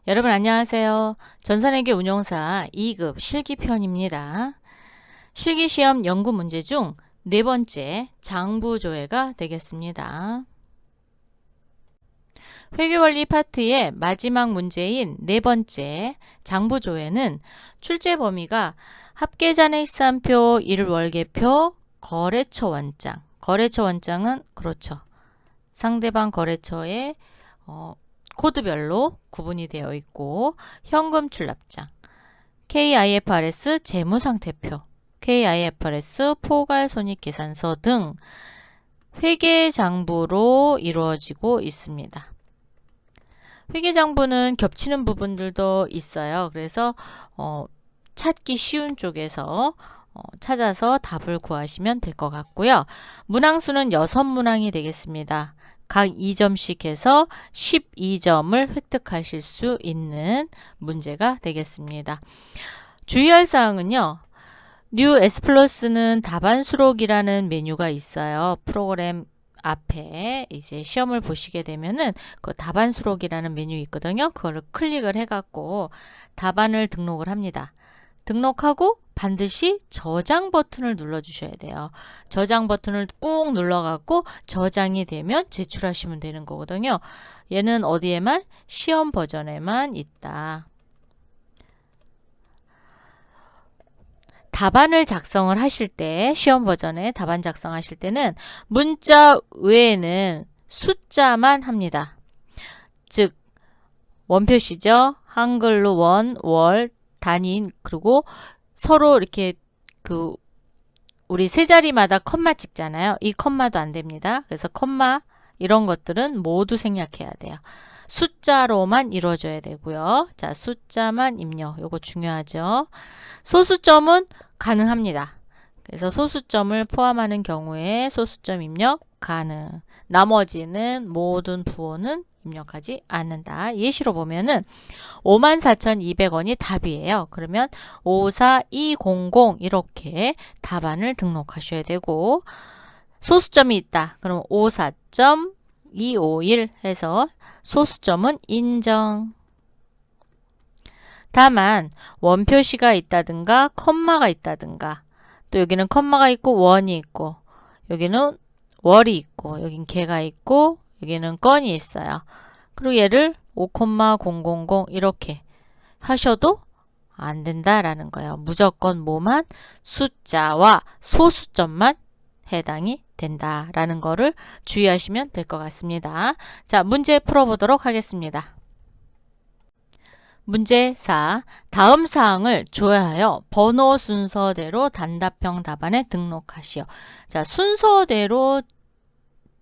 여러분 안녕하세요. 전산회계 운용사 2급 실기편입니다. 실기시험 연구 문제 중 네 번째 장부조회가 되겠습니다. 회계원리 파트의 마지막 문제인 네 번째 장부조회는 출제 범위가 합계잔액 시산표, 일월계표, 거래처 원장. 거래처 원장은 그렇죠. 상대방 거래처의 코드별로 구분이 되어 있고 현금 출납장, KIFRS 재무상태표, KIFRS 포괄손익계산서 등 회계장부로 이루어지고 있습니다. 회계장부는 겹치는 부분들도 있어요. 그래서 찾기 쉬운 쪽에서 찾아서 답을 구하시면 될 것 같고요. 문항수는 6문항이 되겠습니다. 각 2점씩 해서 12점을 획득하실 수 있는 문제가 되겠습니다. 주의할 사항은요. 뉴 S+는 답안 수록이라는 메뉴가 있어요. 프로그램 앞에 이제 시험을 보시게 되면은 그 답안 수록이라는 메뉴 있거든요. 그거를 클릭을 해갖고 답안을 등록을 합니다. 등록하고 반드시 저장 버튼을 눌러 주셔야 돼요. 저장 버튼을 꾹 눌러갖고 저장이 되면 제출하시면 되는 거거든요. 얘는 어디에만? 시험 버전에만 있다. 답안을 작성을 하실 때, 시험 버전에 답안 작성하실 때는 문자 외에는 숫자만 합니다. 즉 원표시죠. 한글로 원, 월, 단인, 그리고 서로 이렇게 우리 세 자리마다 컴마 찍잖아요. 이 컴마도 안 됩니다. 그래서 컴마 이런 것들은 모두 생략해야 돼요. 숫자로만 이루어져야 되고요. 자, 숫자만 입력. 요거 중요하죠. 소수점은 가능합니다. 그래서 소수점을 포함하는 경우에 소수점 입력 가능. 나머지는 모든 부호는 입력하지 않는다. 예시로 보면은 54,200원이 답이에요. 그러면 54200 이렇게 답안을 등록하셔야 되고 소수점이 있다. 그럼 54.251 해서 소수점은 인정. 다만 원표시가 있다든가 컴마가 있다든가 또 여기는 컴마가 있고 원이 있고 여기는 월이 있고 여긴 개가 있고 여기는 건이 있어요. 그리고 얘를 5,000 이렇게 하셔도 안 된다라는 거예요. 무조건 뭐만 숫자와 소수점만 해당이 된다라는 거를 주의하시면 될 것 같습니다. 자, 문제 풀어보도록 하겠습니다. 문제 4. 다음 사항을 조회하여 번호 순서대로 단답형 답안에 등록하시오. 자, 순서대로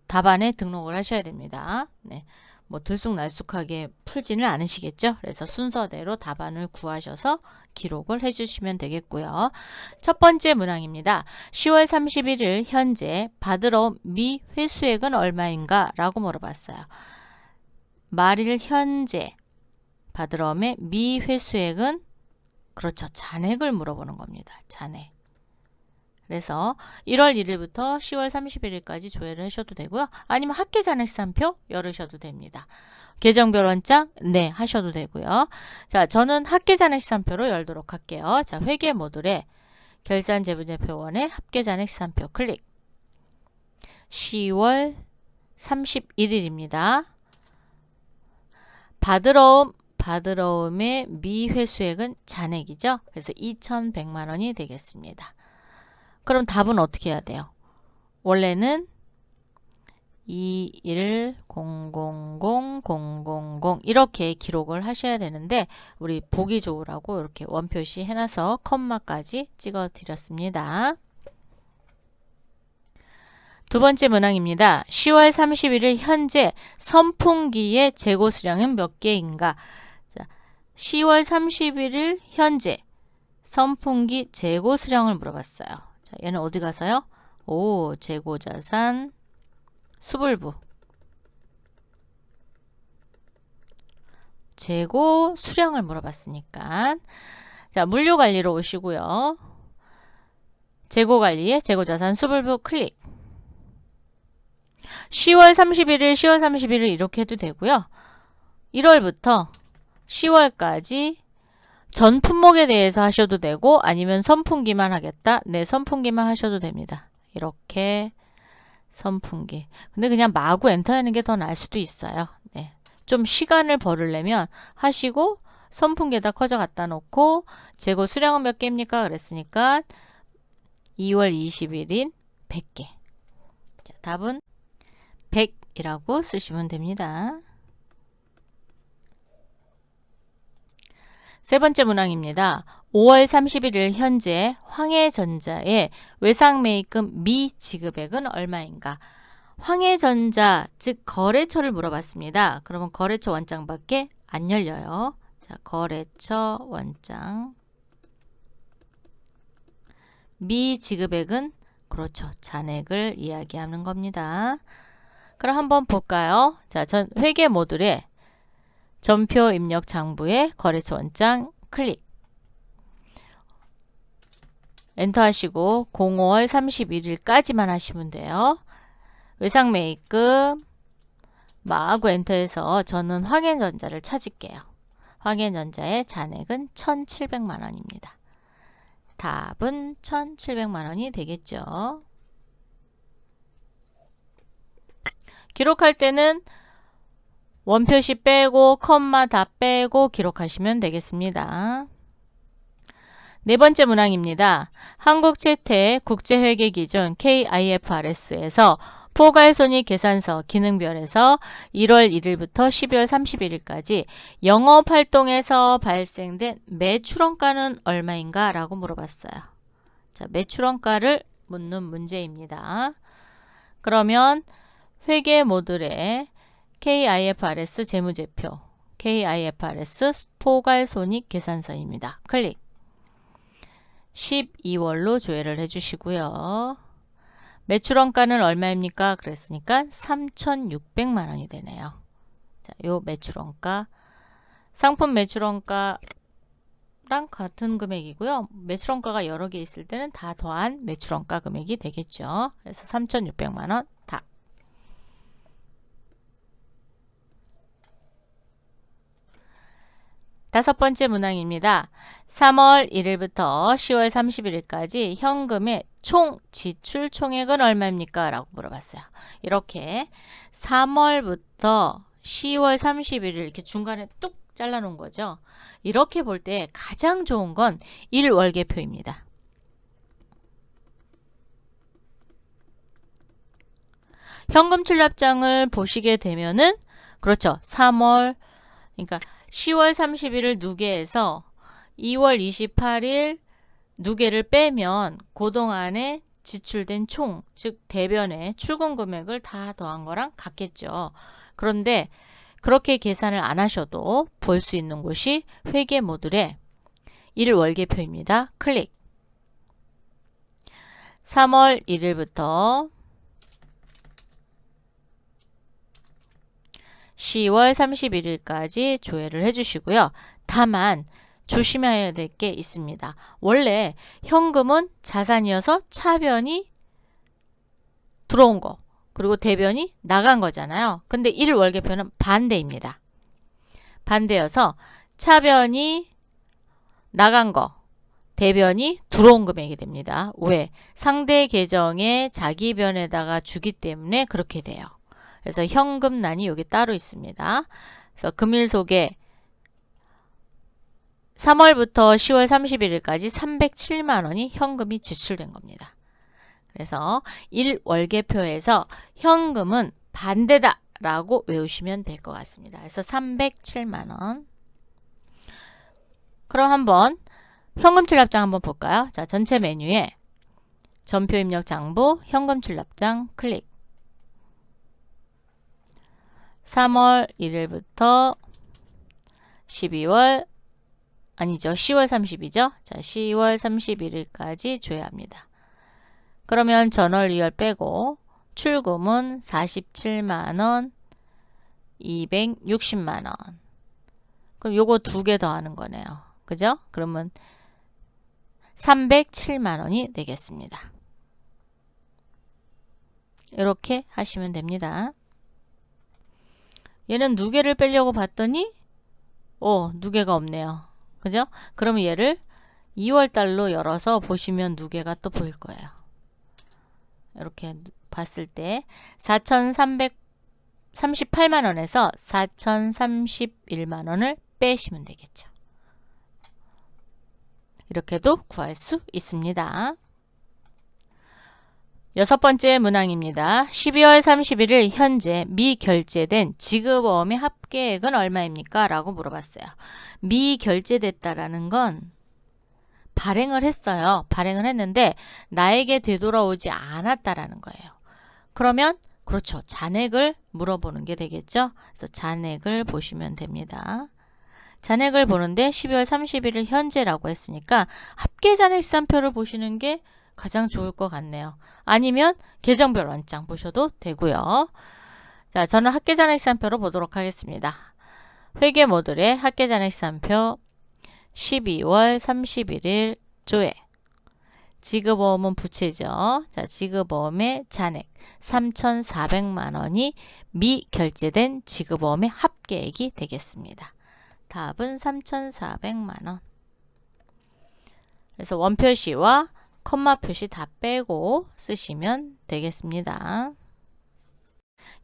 답안에 등록을 하셔야 됩니다. 네. 뭐 들쑥날쑥하게 풀지는 않으시겠죠? 그래서 순서대로 답안을 구하셔서 기록을 해주시면 되겠고요. 첫 번째 문항입니다. 10월 31일 현재 받으러 온 미 회수액은 얼마인가? 라고 물어봤어요. 말일 현재 받으러 온의 미 회수액은 그렇죠. 잔액을 물어보는 겁니다. 잔액. 그래서 1월 1일부터 10월 31일까지 조회를 하셔도 되고요. 아니면 합계잔액시산표 열으셔도 됩니다. 계정별 원장 네 하셔도 되고요. 자, 저는 합계잔액시산표로 열도록 할게요. 자, 회계 모듈에 결산재무제표원의 합계잔액시산표 클릭. 10월 31일입니다. 받으러 온의 미회수액은 잔액이죠. 그래서 2,100만 원이 되겠습니다. 그럼 답은 어떻게 해야 돼요? 원래는 2100000 이렇게 기록을 하셔야 되는데 우리 보기 좋으라고 이렇게 원표시 해놔서 컴마까지 찍어 드렸습니다. 두 번째 문항입니다. 10월 31일 현재 선풍기의 재고 수량은 몇 개인가? 자, 10월 31일 현재 선풍기 재고 수량을 물어봤어요. 자, 얘는 어디 가서요? 오, 재고자산 수불부. 재고 수량을 물어봤으니까. 자, 물류관리로 오시고요. 재고관리에 재고자산 수불부 클릭. 10월 31일 이렇게 해도 되고요. 1월부터 10월까지 전 품목에 대해서 하셔도 되고 아니면 선풍기만 하겠다. 네, 선풍기만 하셔도 됩니다. 이렇게 선풍기. 근데 그냥 마구 엔터하는 게 더 나을 수도 있어요. 네. 좀 시간을 벌으려면 하시고 선풍기에다 커져 갖다 놓고 재고 수량은 몇 개입니까? 그랬으니까 2월 20일인 100개. 자, 답은 100이라고 쓰시면 됩니다. 세 번째 문항입니다. 5월 31일 현재 황해전자의 외상매입금 미지급액은 얼마인가? 황해전자, 즉 거래처를 물어봤습니다. 그러면 거래처 원장밖에 안 열려요. 자, 거래처 원장. 미지급액은 그렇죠. 잔액을 이야기하는 겁니다. 그럼 한번 볼까요? 자, 회계 모듈에 전표 입력 장부에 거래처 원장 클릭. 엔터 하시고 05월 31일까지만 하시면 돼요. 외상매입금 마구 엔터해서 저는 황해전자를 찾을게요. 황해전자의 잔액은 1,700만 원입니다. 답은 1,700만 원이 되겠죠. 기록할 때는 원표시 빼고 컴마 다 빼고 기록하시면 되겠습니다. 네 번째 문항입니다. 한국채택 국제회계기준 KIFRS에서 포괄손익계산서 기능별에서 1월 1일부터 12월 31일까지 영업활동에서 발생된 매출원가는 얼마인가? 라고 물어봤어요. 자, 매출원가를 묻는 문제입니다. 그러면 회계 모듈에 KIFRS 재무제표, KIFRS 포괄손익계산서입니다. 클릭. 12월로 조회를 해주시고요. 매출원가는 얼마입니까? 그랬으니까 3,600만 원이 되네요. 자, 요 매출원가, 상품 매출원가랑 같은 금액이고요. 매출원가가 여러 개 있을 때는 다 더한 매출원가 금액이 되겠죠. 그래서 3,600만 원 답. 다섯 번째 문항입니다. 3월 1일부터 10월 31일까지 현금의 총 지출 총액은 얼마입니까? 라고 물어봤어요. 이렇게 3월부터 10월 31일 이렇게 중간에 뚝 잘라 놓은 거죠. 이렇게 볼 때 가장 좋은 건 1월계표입니다. 현금 출납장을 보시게 되면은 그렇죠. 3월 그러니까 10월 31일 누계에서 2월 28일 누계를 빼면 그동안에 지출된 총, 즉 대변의 출금 금액을 다 더한 거랑 같겠죠. 그런데 그렇게 계산을 안 하셔도 볼 수 있는 곳이 회계 모듈의 1월계표입니다. 클릭. 3월 1일부터 10월 31일까지 조회를 해주시고요. 다만 조심해야 될 게 있습니다. 원래 현금은 자산이어서 차변이 들어온 거 그리고 대변이 나간 거잖아요. 근데 1월계표는 반대입니다. 반대여서 차변이 나간 거 대변이 들어온 금액이 됩니다. 왜? 상대 계정에 자기 변에다가 주기 때문에 그렇게 돼요. 그래서 현금란이 여기 따로 있습니다. 그래서 금일 속에 3월부터 10월 31일까지 307만 원이 현금이 지출된 겁니다. 그래서 1월계표에서 현금은 반대다 라고 외우시면 될 것 같습니다. 그래서 307만 원. 그럼 한번 현금 출납장 한번 볼까요? 자, 전체 메뉴에 전표 입력 장부 현금 출납장 클릭. 3월 1일부터 12월 아니죠. 10월 30이죠. 자, 10월 31일까지 조회합니다. 그러면 전월 2월 빼고 출금은 47만원, 260만원. 그럼 요거 두 개 더하는 거네요. 그죠? 그러면 307만원이 되겠습니다. 이렇게 하시면 됩니다. 얘는 두 개를 빼려고 봤더니 누계가 없네요. 그죠? 그러면 얘를 2월 달로 열어서 보시면 누계가 또 보일 거예요. 이렇게 봤을 때 4,338만 원에서 4,031만 원을 빼시면 되겠죠. 이렇게도 구할 수 있습니다. 여섯 번째 문항입니다. 12월 31일 현재 미결제된 지급어음의 합계액은 얼마입니까? 라고 물어봤어요. 미결제됐다라는 건 발행을 했어요. 발행을 했는데 나에게 되돌아오지 않았다라는 거예요. 그러면 그렇죠. 잔액을 물어보는 게 되겠죠. 그래서 잔액을 보시면 됩니다. 잔액을 보는데 12월 31일 현재라고 했으니까 합계잔액시산표를 보시는 게 가장 좋을 것 같네요. 아니면 계정별 원장 보셔도 되고요. 자, 저는 합계잔액시산표로 보도록 하겠습니다. 회계 모듈의 합계잔액시산표 12월 31일 조회. 지급어음은 부채죠. 자, 지급어음의 잔액 3,400만 원이 미결제된 지급어음의 합계액이 되겠습니다. 답은 3,400만 원. 그래서 원표시와 콤마 표시 다 빼고 쓰시면 되겠습니다.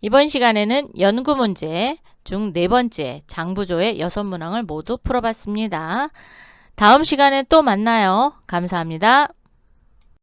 이번 시간에는 연구 문제 중 네 번째 장부조의 6문항을 모두 풀어봤습니다. 다음 시간에 또 만나요. 감사합니다.